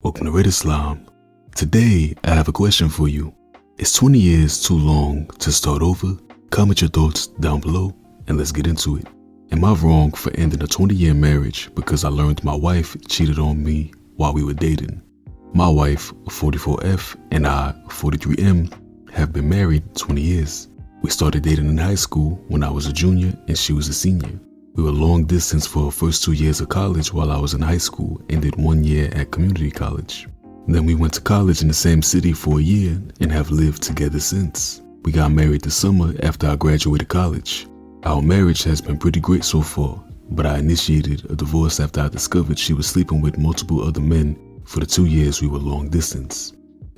Welcome to rslash. Today, I have a question for you. Is 20 years too long to start over? Comment your thoughts down below and let's get into it. Am I wrong for ending a 20-year marriage because I learned my wife cheated on me while we were dating? My wife, 44F, and I, 43M, have been married 20 years. We started dating in high school when I was a junior and she was a senior. We were long distance for our first 2 years of college while I was in high school and did 1 year at community college. Then we went to college in the same city for a year and have lived together since. We got married this summer after I graduated college. Our marriage has been pretty great so far, but I initiated a divorce after I discovered she was sleeping with multiple other men for the 2 years we were long distance.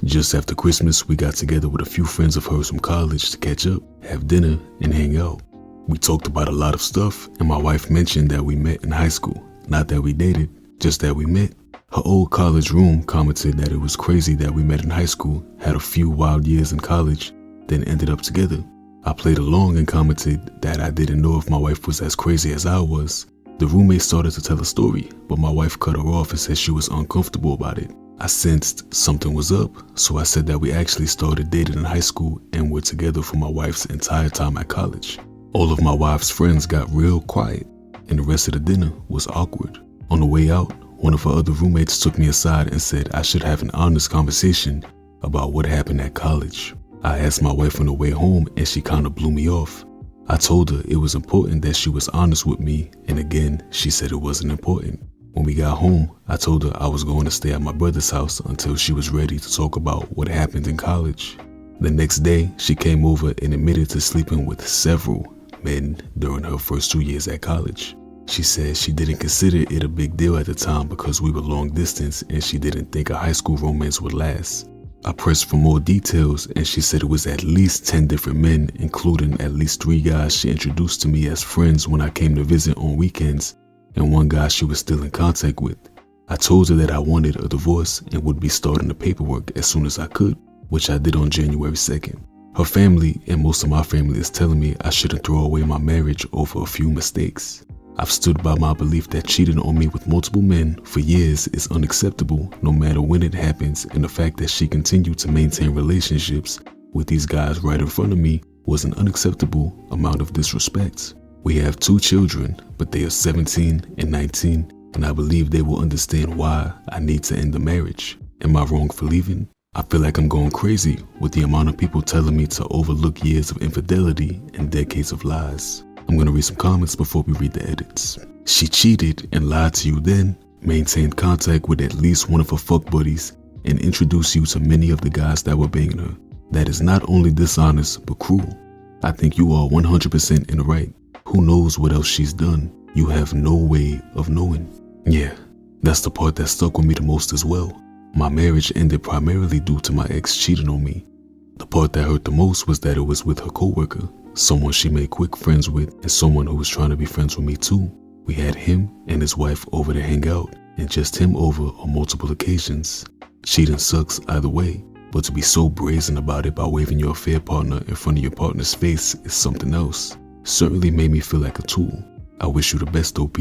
Just after Christmas, we got together with a few friends of hers from college to catch up, have dinner, and hang out. We talked about a lot of stuff, and my wife mentioned that we met in high school. Not that we dated, just that we met. Her old college room commented that it was crazy that we met in high school, had a few wild years in college, then ended up together. I played along and commented that I didn't know if my wife was as crazy as I was. The roommate started to tell a story, but my wife cut her off and said she was uncomfortable about it. I sensed something was up, so I said that we actually started dating in high school and were together for my wife's entire time at college. All of my wife's friends got real quiet, and the rest of the dinner was awkward. On the way out, one of her other roommates took me aside and said I should have an honest conversation about what happened at college. I asked my wife on the way home and she kinda blew me off. I told her it was important that she was honest with me, and again, she said it wasn't important. When we got home, I told her I was going to stay at my brother's house until she was ready to talk about what happened in college. The next day, she came over and admitted to sleeping with several men during her first 2 years at college. She said she didn't consider it a big deal at the time because we were long distance and she didn't think a high school romance would last. I pressed for more details and she said it was at least 10 different men, including at least 3 guys she introduced to me as friends when I came to visit on weekends, and 1 guy she was still in contact with. I told her that I wanted a divorce and would be starting the paperwork as soon as I could, which I did on January 2nd. Her family and most of my family is telling me I shouldn't throw away my marriage over a few mistakes. I've stood by my belief that cheating on me with multiple men for years is unacceptable no matter when it happens, and the fact that she continued to maintain relationships with these guys right in front of me was an unacceptable amount of disrespect. We have 2 children, but they are 17 and 19, and I believe they will understand why I need to end the marriage. Am I wrong for leaving? I feel like I'm going crazy with the amount of people telling me to overlook years of infidelity and decades of lies. I'm going to read some comments before we read the edits. She cheated and lied to you then, maintained contact with at least one of her fuck buddies, and introduced you to many of the guys that were banging her. That is not only dishonest, but cruel. I think you are 100% in the right. Who knows what else she's done? You have no way of knowing. Yeah, that's the part that stuck with me the most as well. My marriage ended primarily due to my ex cheating on me. The part that hurt the most was that it was with her coworker, someone she made quick friends with, and someone who was trying to be friends with me too. We had him and his wife over to hang out, and just him over on multiple occasions. Cheating sucks either way, but to be so brazen about it by waving your affair partner in front of your partner's face is something else. Certainly made me feel like a tool. I wish you the best, OP.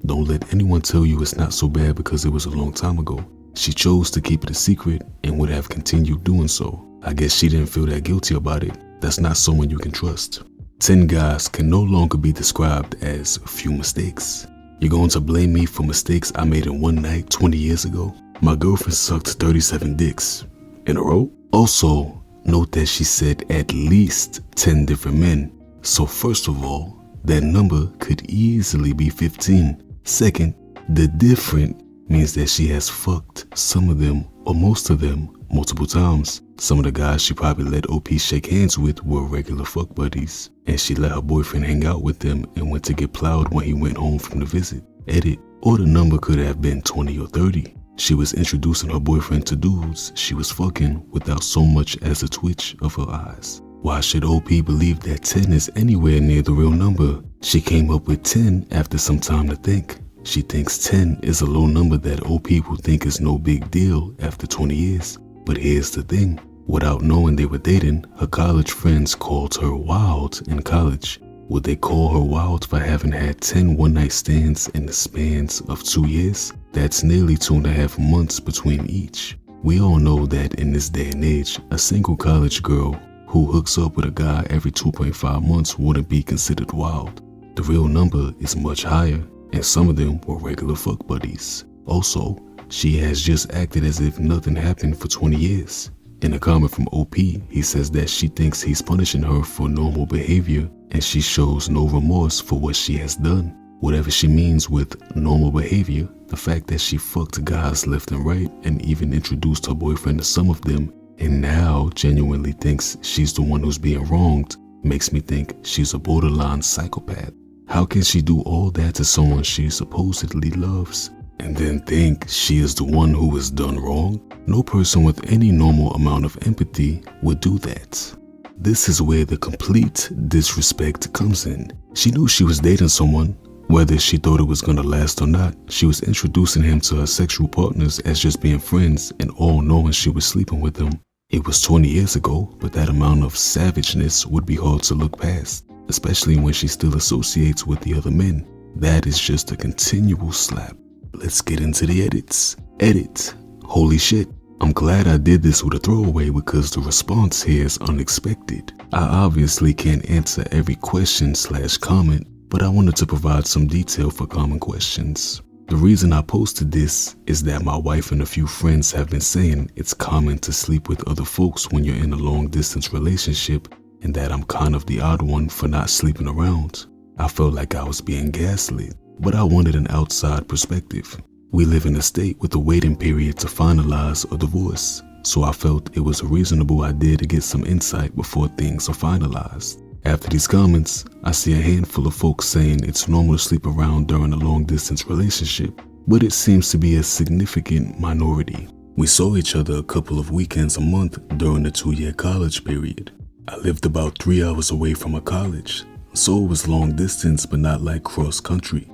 Don't let anyone tell you it's not so bad because it was a long time ago. She chose to keep it a secret and would have continued doing so. I guess she didn't feel that guilty about it. That's not someone you can trust. 10 guys can no longer be described as few mistakes. You're going to blame me for mistakes I made in one night 20 years ago? My girlfriend sucked 37 dicks. In a row? Also, note that she said at least 10 different men. So first of all, that number could easily be 15. Second, the different means that she has fucked some of them or most of them multiple times. Some of the guys she probably let OP shake hands with were regular fuck buddies, and she let her boyfriend hang out with them and went to get plowed when he went home from the visit. Edit. Or the number could have been 20 or 30. She was introducing her boyfriend to dudes she was fucking without so much as a twitch of her eyes. Why should OP believe that 10 is anywhere near the real number? She came up with 10 after some time to think. She thinks 10 is a low number that OP will think is no big deal after 20 years. But here's the thing. Without knowing they were dating, her college friends called her wild in college. Would they call her wild for having had 10 one-night stands in the spans of 2 years? That's nearly 2.5 months between each. We all know that in this day and age, a single college girl who hooks up with a guy every 2.5 months wouldn't be considered wild. The real number is much higher, and some of them were regular fuck buddies. Also, she has just acted as if nothing happened for 20 years. In a comment from OP, he says that she thinks he's punishing her for normal behavior and she shows no remorse for what she has done. Whatever she means with normal behavior, the fact that she fucked guys left and right and even introduced her boyfriend to some of them and now genuinely thinks she's the one who's being wronged makes me think she's a borderline psychopath. How can she do all that to someone she supposedly loves and then think she is the one who has done wrong? No person with any normal amount of empathy would do that. This is where the complete disrespect comes in. She knew she was dating someone. Whether she thought it was gonna last or not, she was introducing him to her sexual partners as just being friends and all knowing she was sleeping with them. It was 20 years ago, but that amount of savageness would be hard to look past, especially when she still associates with the other men. That is just a continual slap. Let's get into the edits. Edit. Holy shit. I'm glad I did this with a throwaway because the response here is unexpected. I obviously can't answer every question/comment, but I wanted to provide some detail for common questions. The reason I posted this is that my wife and a few friends have been saying it's common to sleep with other folks when you're in a long distance relationship and that I'm kind of the odd one for not sleeping around. I felt like I was being gaslit, but I wanted an outside perspective. We live in a state with a waiting period to finalize a divorce, so I felt it was a reasonable idea to get some insight before things are finalized. After these comments, I see a handful of folks saying it's normal to sleep around during a long distance relationship, but it seems to be a significant minority. We saw each other a couple of weekends a month during the 2-year college period. I lived about 3 hours away from a college, so it was long distance but not like cross country.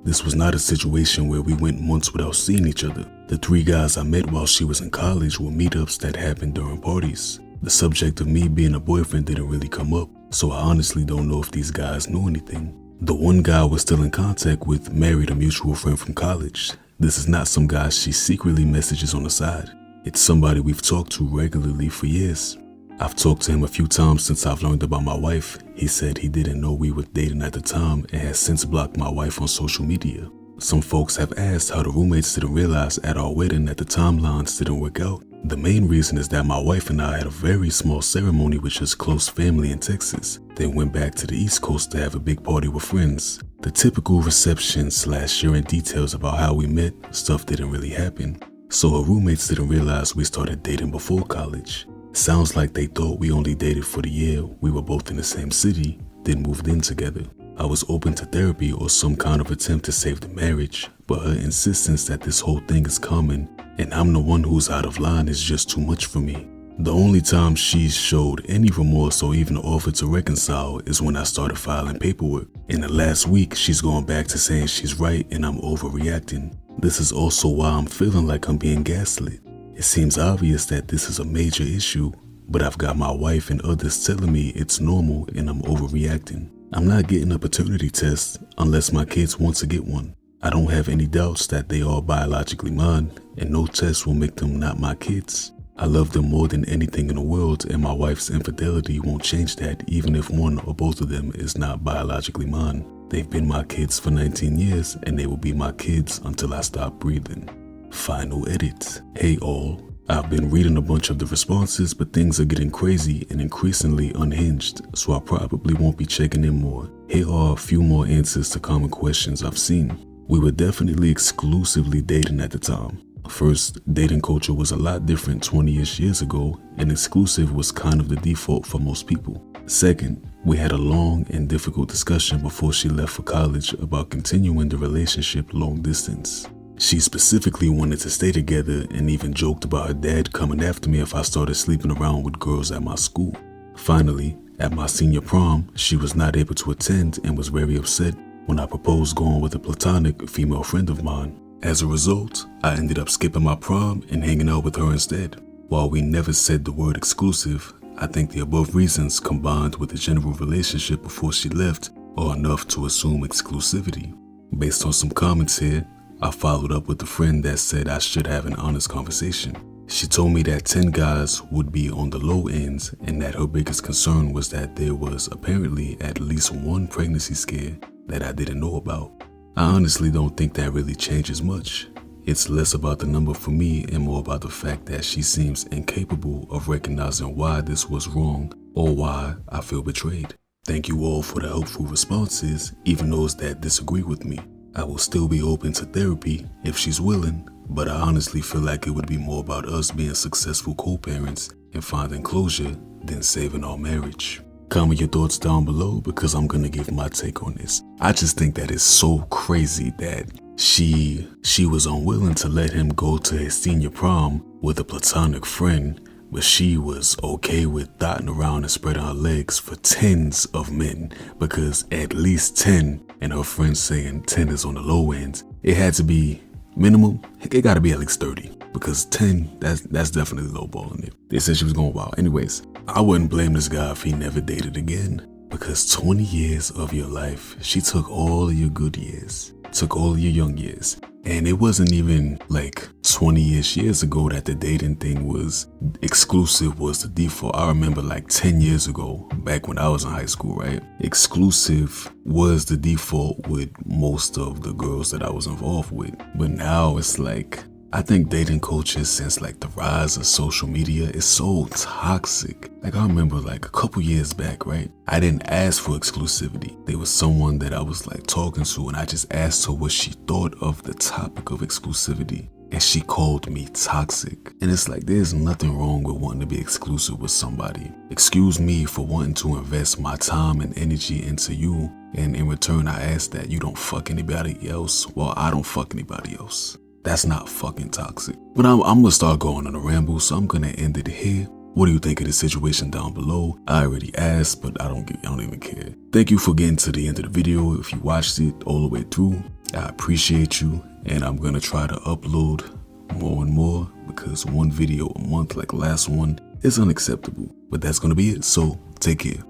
This was not a situation where we went months without seeing each other. The 3 guys I met while she was in college were meetups that happened during parties. The subject of me being a boyfriend didn't really come up, so I honestly don't know if these guys knew anything. The one guy we're still in contact with married a mutual friend from college. This is not some guy she secretly messages on the side. It's somebody we've talked to regularly for years. I've talked to him a few times since I've learned about my wife. He said he didn't know we were dating at the time and has since blocked my wife on social media. Some folks have asked how the roommates didn't realize at our wedding that the timelines didn't work out. The main reason is that my wife and I had a very small ceremony with just close family in Texas, then went back to the East Coast to have a big party with friends. The typical reception/sharing details about how we met, stuff didn't really happen. So her roommates didn't realize we started dating before college. Sounds like they thought we only dated for the year we were both in the same city, then moved in together. I was open to therapy or some kind of attempt to save the marriage, but her insistence that this whole thing is common and I'm the one who's out of line is just too much for me. The only time she's showed any remorse or even offered to reconcile is when I started filing paperwork. In the last week, she's gone back to saying she's right and I'm overreacting. This is also why I'm feeling like I'm being gaslit. It seems obvious that this is a major issue, but I've got my wife and others telling me it's normal and I'm overreacting. I'm not getting a paternity test unless my kids want to get one. I don't have any doubts that they are biologically mine, and no test will make them not my kids. I love them more than anything in the world, and my wife's infidelity won't change that even if one or both of them is not biologically mine. They've been my kids for 19 years, and they will be my kids until I stop breathing. Final edit. Hey all. I've been reading a bunch of the responses, but things are getting crazy and increasingly unhinged, so I probably won't be checking in more. Here are a few more answers to common questions I've seen. We were definitely exclusively dating at the time. First, dating culture was a lot different 20-ish years ago, and exclusive was kind of the default for most people. Second, we had a long and difficult discussion before she left for college about continuing the relationship long distance. She specifically wanted to stay together and even joked about her dad coming after me if I started sleeping around with girls at my school. Finally, at my senior prom, she was not able to attend and was very upset when I proposed going with a platonic female friend of mine. As a result, I ended up skipping my prom and hanging out with her instead. While we never said the word exclusive, I think the above reasons combined with the general relationship before she left or enough to assume exclusivity. Based on some comments here, I followed up with a friend that said I should have an honest conversation. She told me that 10 guys would be on the low ends and that her biggest concern was that there was apparently at least one pregnancy scare that I didn't know about. I honestly don't think that really changes much. It's less about the number for me and more about the fact that she seems incapable of recognizing why this was wrong or why I feel betrayed. Thank you all for the helpful responses, even those that disagree with me. I will still be open to therapy if she's willing, but I honestly feel like it would be more about us being successful co-parents and finding closure than saving our marriage. Comment your thoughts down below because I'm gonna give my take on this. I just think that it's so crazy that she was unwilling to let him go to his senior prom with a platonic friend, but she was okay with dotting around and spreading her legs for tens of men because at least 10, and her friends saying 10 is on the low end. It had to be minimum, it gotta be at least 30 because 10, that's definitely lowballing it. They said she was going wild. Anyways, I wouldn't blame this guy if he never dated again because 20 years of your life, she took all of your good years, took all of your young years. And it wasn't even like 20-ish years ago that the dating thing was exclusive was the default. I remember like 10 years ago, back when I was in high school, right? Exclusive was the default with most of the girls that I was involved with. But now it's like, I think dating culture since like the rise of social media is so toxic. Like I remember like a couple years back, right? I didn't ask for exclusivity. There was someone that I was like talking to and I just asked her what she thought of the topic of exclusivity. And she called me toxic. And it's like there's nothing wrong with wanting to be exclusive with somebody. Excuse me for wanting to invest my time and energy into you. And in return, I ask that you don't fuck anybody else while I don't fuck anybody else. That's not fucking toxic. But I'm gonna start going on a ramble, so I'm gonna end it here. What do you think of the situation down below? I already asked, but I don't even care. Thank you for getting to the end of the video. If you watched it all the way through, I appreciate you. And I'm gonna try to upload more and more because one video a month like last one is unacceptable. But that's gonna be it, so take care.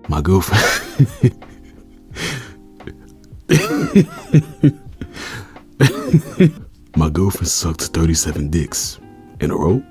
My girlfriend... My girlfriend sucked 37 dicks in a row.